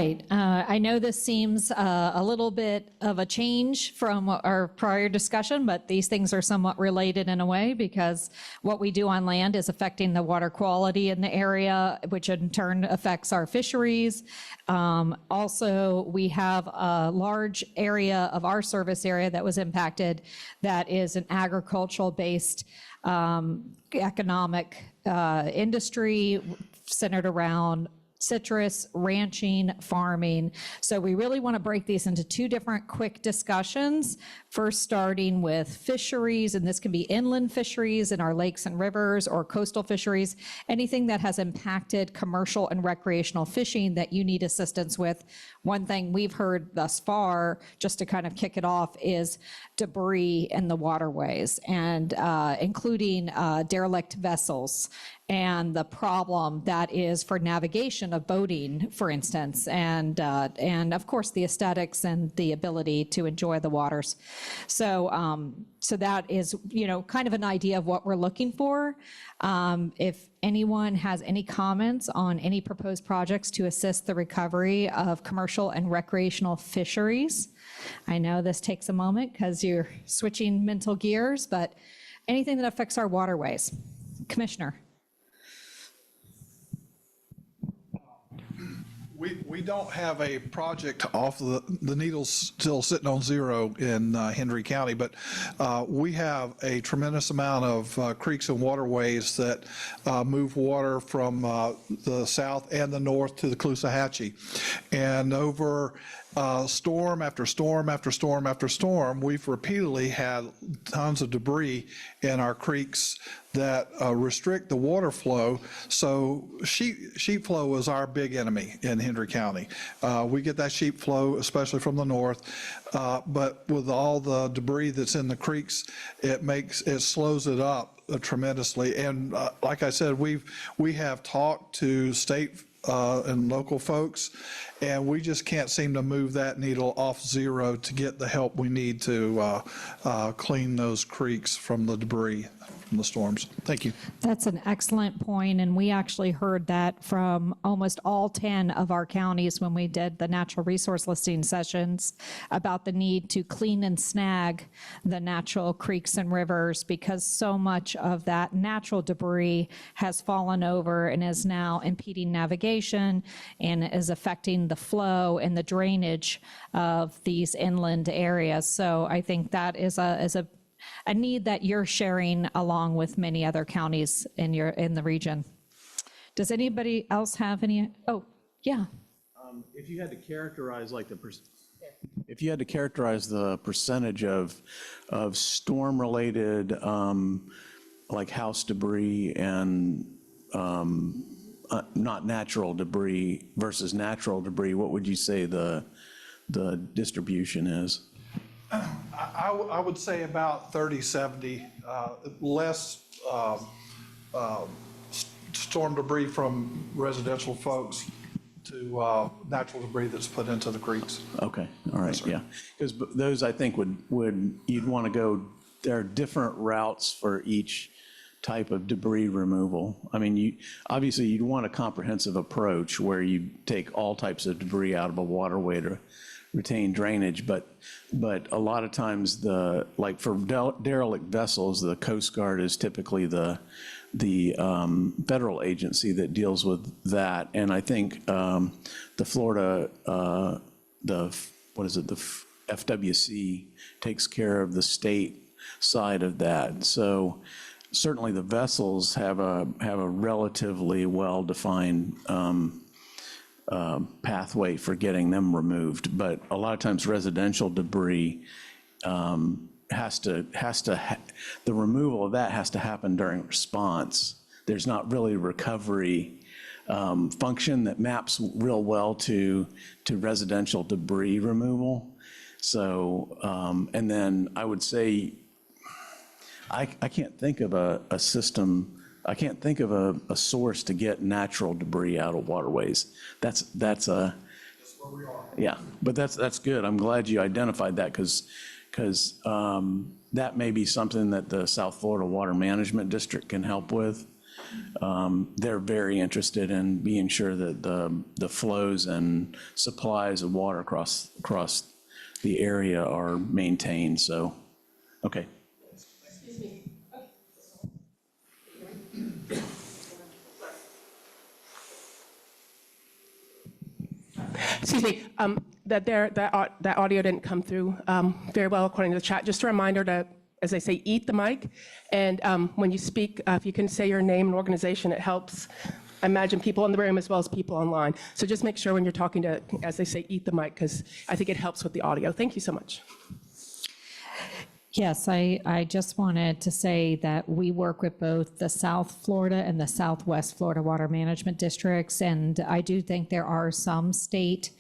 right. I know this seems a little bit of a change from our prior discussion, but these things are somewhat related in a way because what we do on land is affecting the water quality in the area, which in turn affects our fisheries. Also, we have a large area of our service area that was impacted that is an agricultural-based economic industry centered around citrus, ranching, farming. So we really want to break these into two different quick discussions. First, starting with fisheries, and this can be inland fisheries in our lakes and rivers or coastal fisheries, anything that has impacted commercial and recreational fishing that you need assistance with. One thing we've heard thus far, just to kind of kick it off, is debris in the waterways, and including derelict vessels and the problem that is for navigation of boating, for instance, and of course the aesthetics and the ability to enjoy the waters. So so that is, you know, kind of an idea of what we're looking for. If anyone has any comments on any proposed projects to assist the recovery of commercial and recreational fisheries, I know this takes a moment because you're switching mental gears, but anything that affects our waterways. Commissioner. We don't have a project off the needle's still sitting on zero in Hendry County, but we have a tremendous amount of creeks and waterways that move water from the south and the north to the Caloosahatchee. And over storm after storm after storm after storm, we've repeatedly had tons of debris in our creeks that restrict the water flow. So sheep flow is our big enemy in Hendry County. We get that sheep flow, especially from the north, but with all the debris that's in the creeks, it slows it up tremendously. And like I said, we have talked to state and local folks, and we just can't seem to move that needle off zero to get the help we need to clean those creeks from the debris from the storms. Thank you. That's an excellent point, and we actually heard that from almost all 10 of our counties when we did the natural resource listing sessions about the need to clean and snag the natural creeks and rivers, because so much of that natural debris has fallen over and is now impeding navigation and is affecting the flow and the drainage of these inland areas. So I think that is a need that you're sharing along with many other counties in the region. Does anybody else have any? Oh, yeah. If you had to characterize like if you had to characterize the percentage of storm-related like house debris and not natural debris versus natural debris, what would you say the distribution is? I would say about 30-70, less storm debris from residential folks to natural debris that's put into the creeks. Okay, all right, yes, yeah. Because those I think would you'd want to go, there are different routes for each type of debris removal. I mean, obviously you'd want a comprehensive approach where you take all types of debris out of a waterway to retain drainage, but a lot of times like for derelict vessels, the Coast Guard is typically the federal agency that deals with that, and I think the Florida the FWC takes care of the state side of that. So certainly the vessels have a relatively well-defined pathway for getting them removed, but a lot of times residential debris the removal of that has to happen during response. There's not really recovery function that maps real well to residential debris removal. So, and then I would say, I can't think of a system, I can't think of a source to get natural debris out of waterways. That's where we are. Yeah, but that's good. I'm glad you identified that because that may be something that the South Florida Water Management District can help with. they're very interested in being sure that the flows and supplies of water across the area are maintained, so, okay. Excuse me, that audio didn't come through very well according to the chat. Just a reminder to, as they say, eat the mic. And when you speak, if you can say your name and organization, it helps, I imagine, people in the room as well as people online. So just make sure when you're talking to, as they say, eat the mic, because I think it helps with the audio. Thank you so much. Yes, I just wanted to say that we work with both the South Florida and the Southwest Florida Water Management Districts, and I do think there are some state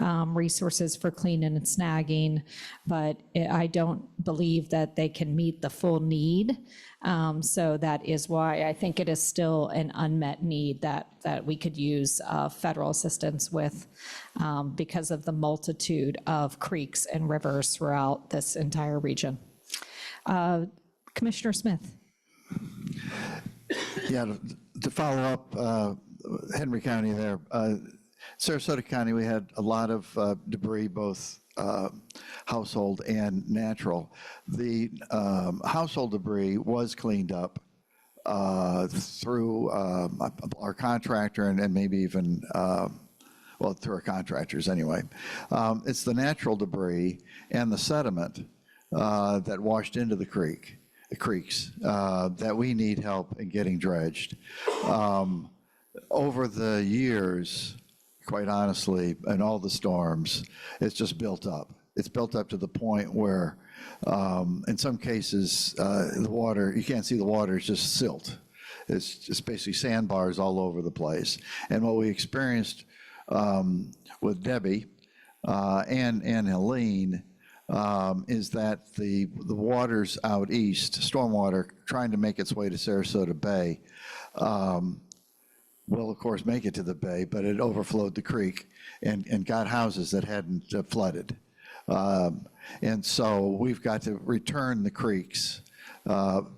resources for cleaning and snagging, but I don't believe that they can meet the full need. So that is why I think it is still an unmet need that we could use federal assistance with because of the multitude of creeks and rivers throughout this entire region. Commissioner Smith. Yeah, to follow up, Henry County there, Sarasota County, we had a lot of debris, both household and natural. The household debris was cleaned up through our contractor and maybe even, well, through our contractors anyway. It's the natural debris and the sediment that washed into the creeks that we need help in getting dredged. Over the years, quite honestly, and all the storms, it's just built up. It's built up to the point where, in some cases, the water, you can't see the water, it's just silt. It's just basically sandbars all over the place. And what we experienced with Debbie and Helene is that the waters out east, stormwater, trying to make its way to Sarasota Bay, will of course make it to the bay, but it overflowed the creek and got houses that hadn't flooded. And so we've got to return the creeks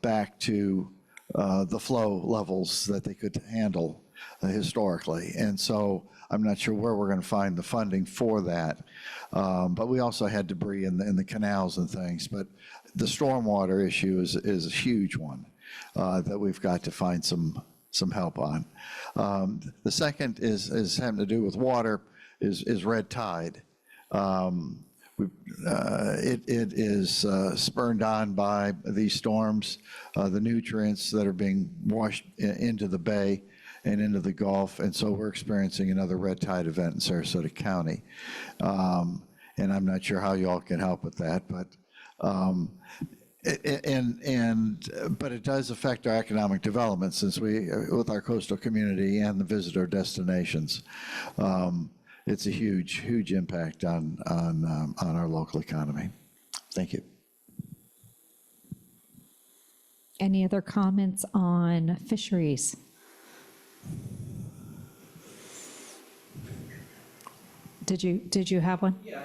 back to the flow levels that they could handle historically. And so I'm not sure where we're going to find the funding for that. But we also had debris in the canals and things. But the stormwater issue is a huge one that we've got to find some help on. The second is having to do with water, is red tide. It is spurned on by these storms, the nutrients that are being washed into the bay and into the Gulf, and so we're experiencing another red tide event in Sarasota County. And I'm not sure how you all can help with that, but but it does affect our economic development since with our coastal community and the visitor destinations. It's a huge impact on our local economy. Thank you. Any other comments on fisheries? Did you have one? Yeah.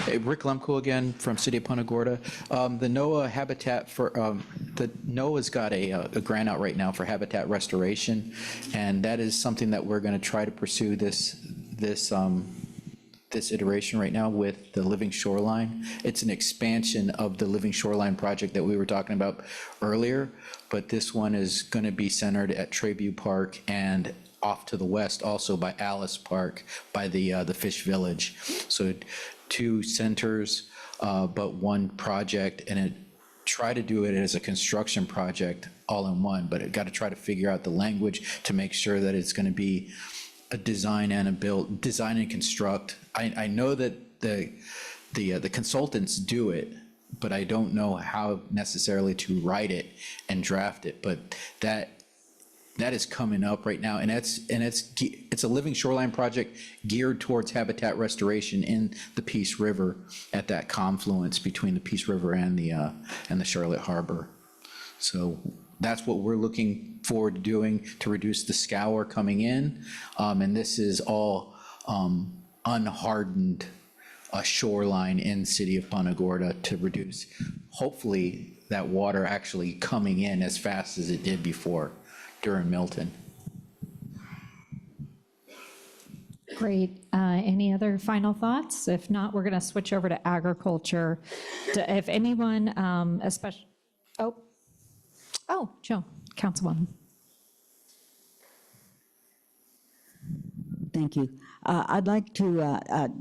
Hey, Rick Lemko again from City of Punta Gorda. The NOAA habitat for the NOAA's got a grant out right now for habitat restoration, and that is something that we're going to try to pursue this iteration right now with the Living Shoreline. It's an expansion of the Living Shoreline project that we were talking about earlier, but this one is going to be centered at Treview Park and off to the west also by Alice Park by the Fish Village. So 2 centers, but 1 project, and it try to do it as a construction project all in one, but it got to try to figure out the language to make sure that it's going to be a design and a build, design and construct. I know that the consultants do it, but I don't know how necessarily to write it and draft it. But that is coming up right now, and it's a Living Shoreline project geared towards habitat restoration in the Peace River at that confluence between the Peace River and the Charlotte Harbor. So that's what we're looking forward to doing to reduce the scour coming in, and this is all unhardened shoreline in the city of Punta Gorda to reduce, hopefully, that water actually coming in as fast as it did before during Milton. Great. Any other final thoughts? If not, we're going to switch over to agriculture. If anyone, especially, Joe, Councilwoman. Thank you. I'd like to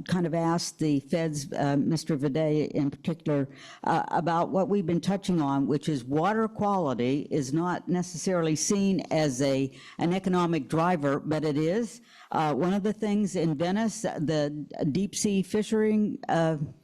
kind of ask the feds, Mr. Viday in particular, about what we've been touching on, which is water quality is not necessarily seen as an economic driver, but it is. One of the things in Venice, the deep sea fishing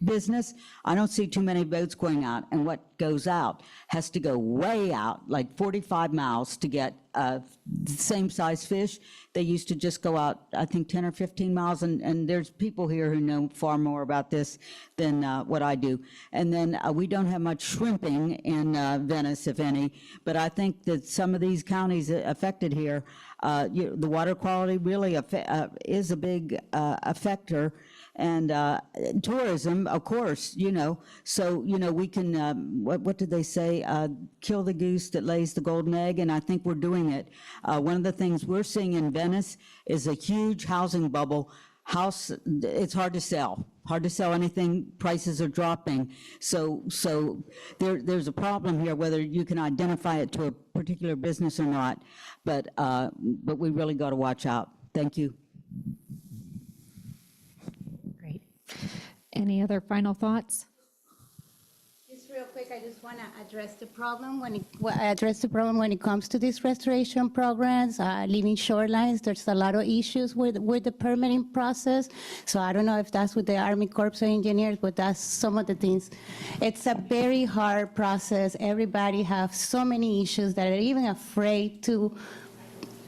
business, I don't see too many boats going out, and what goes out has to go way out, like 45 miles to get the same size fish. They used to just go out, I think, 10 or 15 miles, and there's people here who know far more about this than what I do. And then we don't have much shrimping in Venice, if any, but I think that some of these counties affected here, the water quality really is a big effector. And tourism, of course, so, we can, what did they say? Kill the goose that lays the golden egg, and I think we're doing it. One of the things we're seeing in Venice is a huge housing bubble. It's hard to sell anything, prices are dropping. So there's a problem here, whether you can identify it to a particular business or not, but we really got to watch out. Thank you. Any other final thoughts? Just real quick, I just want to address the problem when it comes to these restoration programs, living shorelines. There's a lot of issues with the permitting process. So I don't know if that's with the Army Corps of Engineers, but that's some of the things. It's a very hard process. Everybody has so many issues that are even afraid to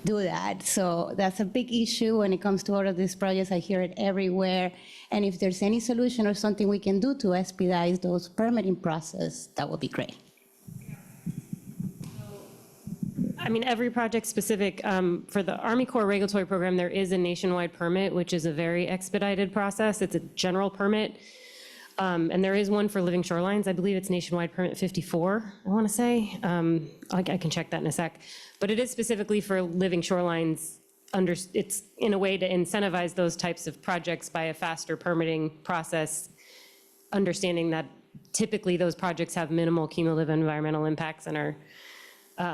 do that. So that's a big issue when it comes to all of these projects. I hear it everywhere. And if there's any solution or something we can do to expedite those permitting process, that would be great. I mean, every project specific, for the Army Corps regulatory program, there is a nationwide permit, which is a very expedited process. It's a general permit. And there is one for living shorelines. I believe it's nationwide permit 54, I want to say. I can check that in a sec. But it is specifically for living shorelines. It's in a way to incentivize those types of projects by a faster permitting process, understanding that typically those projects have minimal cumulative environmental impacts and are,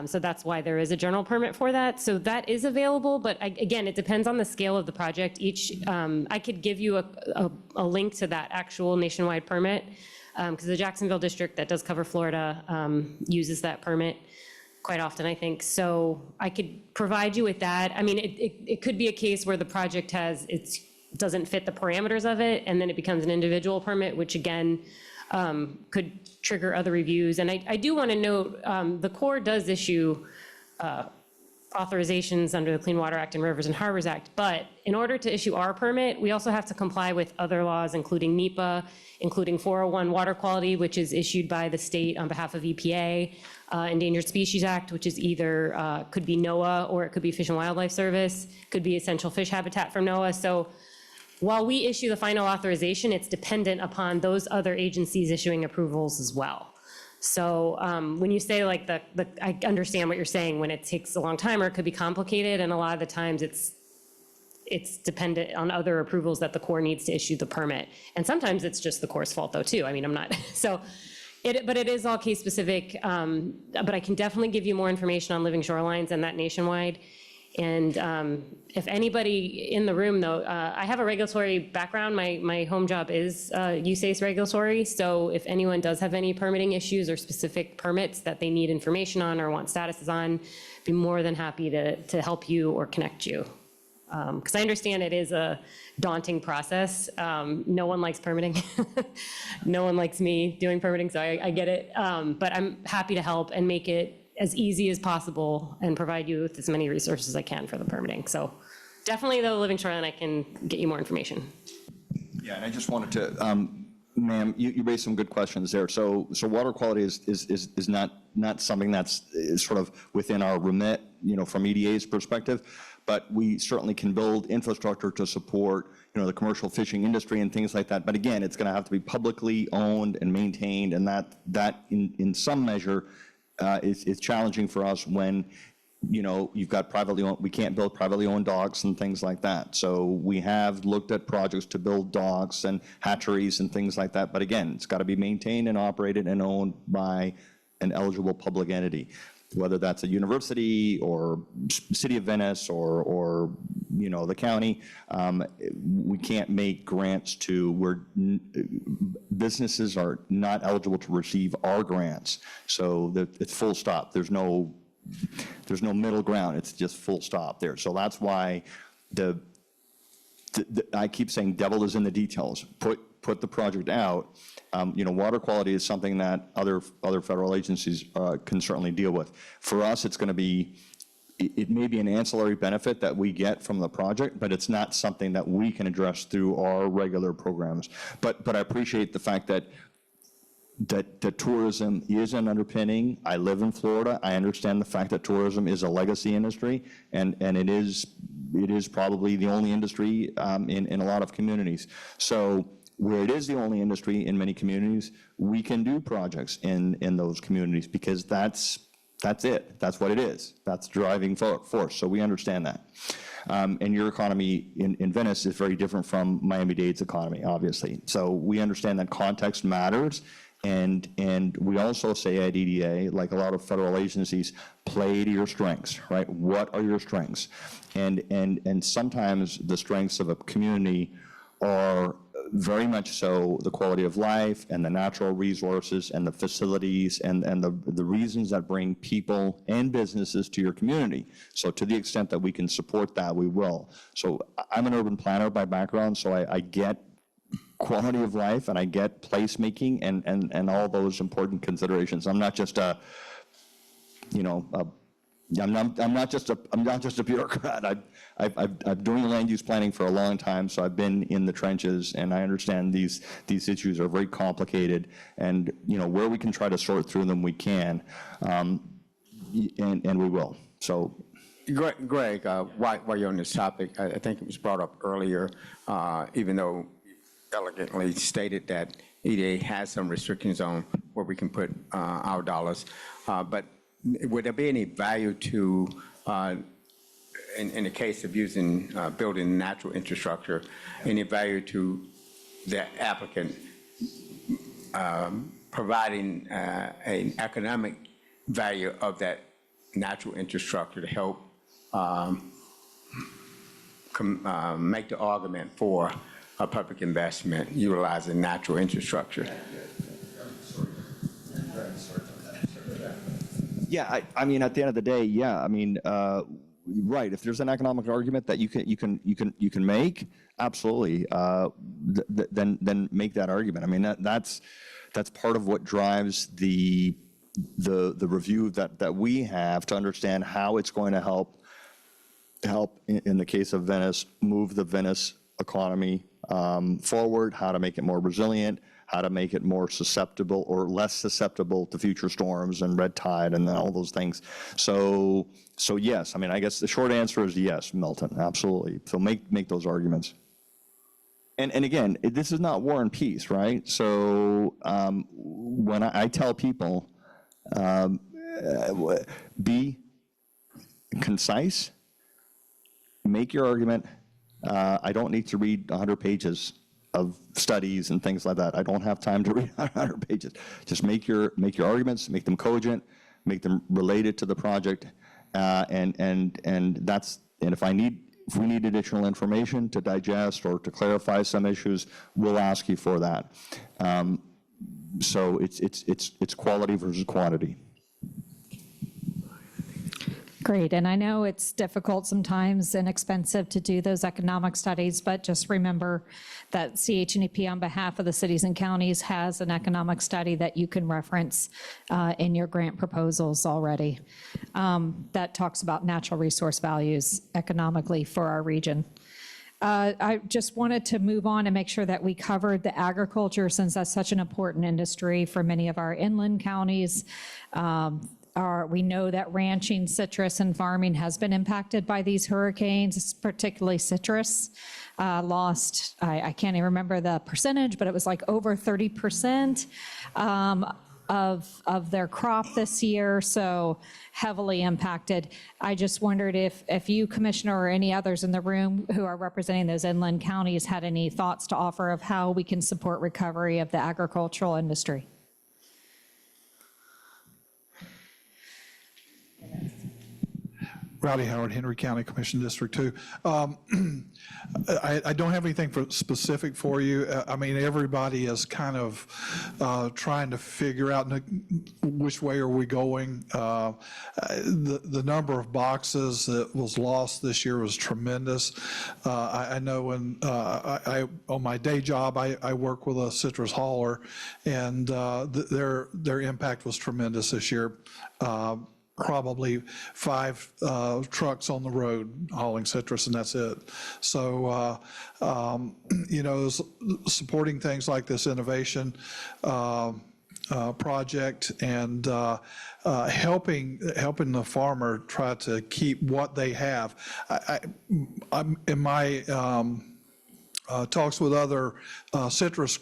so that's why there is a general permit for that. So that is available, but again, it depends on the scale of the project. I could give you a link to that actual nationwide permit, because the Jacksonville district that does cover Florida uses that permit quite often, I think. So I could provide you with that. I mean, it could be a case where the project doesn't fit the parameters of it, and then it becomes an individual permit, which again, could trigger other reviews. And I do want to note, the Corps does issue authorizations under the Clean Water Act and Rivers and Harbors Act, but in order to issue our permit, we also have to comply with other laws, including NEPA, including 401 water quality, which is issued by the state on behalf of EPA, Endangered Species Act, which is either, could be NOAA or it could be Fish and Wildlife Service, could be essential fish habitat from NOAA. So while we issue the final authorization, it's dependent upon those other agencies issuing approvals as well. So when you say like I understand what you're saying when it takes a long time or it could be complicated, and a lot of the times it's dependent on other approvals that the Corps needs to issue the permit. And sometimes it's just the Corps' fault though too. I mean, I'm not, so. But it is all case specific, but I can definitely give you more information on living shorelines and that nationwide. And if anybody in the room though, I have a regulatory background. My home job is USACE regulatory. So if anyone does have any permitting issues or specific permits that they need information on or want statuses on, I'd be more than happy to help you or connect you. Because I understand it is a daunting process. No one likes permitting. No one likes me doing permitting, so I get it. But I'm happy to help and make it as easy as possible and provide you with as many resources as I can for the permitting. So definitely the living shoreline, I can get you more information. Yeah, and I just wanted to, ma'am, you raised some good questions there. So water quality is not something that's sort of within our remit from EDA's perspective, but we certainly can build infrastructure to support, the commercial fishing industry and things like that. But again, it's going to have to be publicly owned and maintained, and that in some measure is challenging for us when, you've got privately owned, we can't build privately owned docks and things like that. So we have looked at projects to build docks and hatcheries and things like that. But again, it's got to be maintained and operated and owned by an eligible public entity, whether that's a university or City of Venice or the county. We can't make grants to where businesses are not eligible to receive our grants. So it's full stop. There's no middle ground. It's just full stop there. So that's why I keep saying devil is in the details. Put the project out. Water quality is something that other federal agencies can certainly deal with. For us, it's going to be, it may be an ancillary benefit that we get from the project, but it's not something that we can address through our regular programs. But I appreciate the fact that tourism is an underpinning. I live in Florida. I understand the fact that tourism is a legacy industry, and it is probably the only industry in a lot of communities. So where it is the only industry in many communities, we can do projects in those communities because that's it. That's what it is. That's driving force. So we understand that. And your economy in Venice is very different from Miami-Dade's economy, obviously. So we understand that context matters. And we also say at EDA, like a lot of federal agencies, play to your strengths, right? What are your strengths? And sometimes the strengths of a community are very much so the quality of life and the natural resources and the facilities and the reasons that bring people and businesses to your community. So to the extent that we can support that, we will. So I'm an urban planner by background, so I get quality of life and I get placemaking and all those important considerations. I'm not just I'm not just a bureaucrat. I've doing land use planning for a long time, so I've been in the trenches, and I understand these issues are very complicated. And where we can try to sort through them, we can, and we will. So, Greg, while you're on this topic, I think it was brought up earlier, even though elegantly stated that EDA has some restrictions on where we can put our dollars, but would there be any value to, in the case of using, building natural infrastructure, any value to the applicant providing an economic value of that natural infrastructure to help make the argument for a public investment utilizing natural infrastructure? yeah, I mean, at the end of the day, yeah, I mean, right. If there's an economic argument that you can make, absolutely, then make that argument. I mean, that's part of what drives the review that we have to understand how it's going to help in the case of Venice, move the Venice economy forward, how to make it more resilient, how to make it more susceptible or less susceptible to future storms and red tide and all those things. So yes, I mean, I guess the short answer is yes, Milton, absolutely. So make those arguments. And again, this is not war and peace, right? So when I tell people, be concise, make your argument. I don't need to read 100 pages of studies and things like that. I don't have time to read 100 pages. Just make your arguments, make them cogent, make them related to the project, and if we need additional information to digest or to clarify some issues, we'll ask you for that. So it's quality versus quantity. Great, and I know it's difficult sometimes and expensive to do those economic studies, but just remember that CH&EP on behalf of the cities and counties has an economic study that you can reference in your grant proposals already that talks about natural resource values economically for our region. I just wanted to move on and make sure that we covered the agriculture since that's such an important industry for many of our inland counties. we know that ranching, citrus, and farming has been impacted by these hurricanes, particularly citrus. Lost, I can't even remember the percentage, but it was like over 30% of their crop this year, so heavily impacted. I just wondered if you, Commissioner, or any others in the room who are representing those inland counties had any thoughts to offer of how we can support recovery of the agricultural industry. Rowdy Howard, Henry County Commission District 2. I don't have anything specific for you. I mean, everybody is kind of trying to figure out which way are we going. The number of boxes that was lost this year was tremendous. I know when on my day job, I work with a citrus hauler, and their impact was tremendous this year. Probably 5 trucks on the road hauling citrus, and that's it. So, you know, supporting things like this innovation project and helping the farmer try to keep what they have. I'm in my talks with other citrus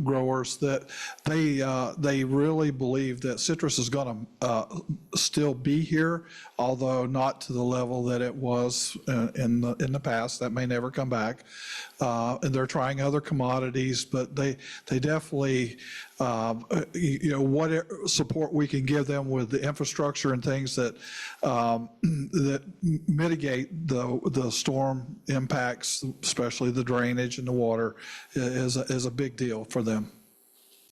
growers that they really believe that citrus is going to still be here, although not to the level that it was in the past. That may never come back. And they're trying other commodities, but they definitely, you know, what support we can give them with the infrastructure and things that that mitigate the storm impacts, especially the drainage and the water, is a big deal for them.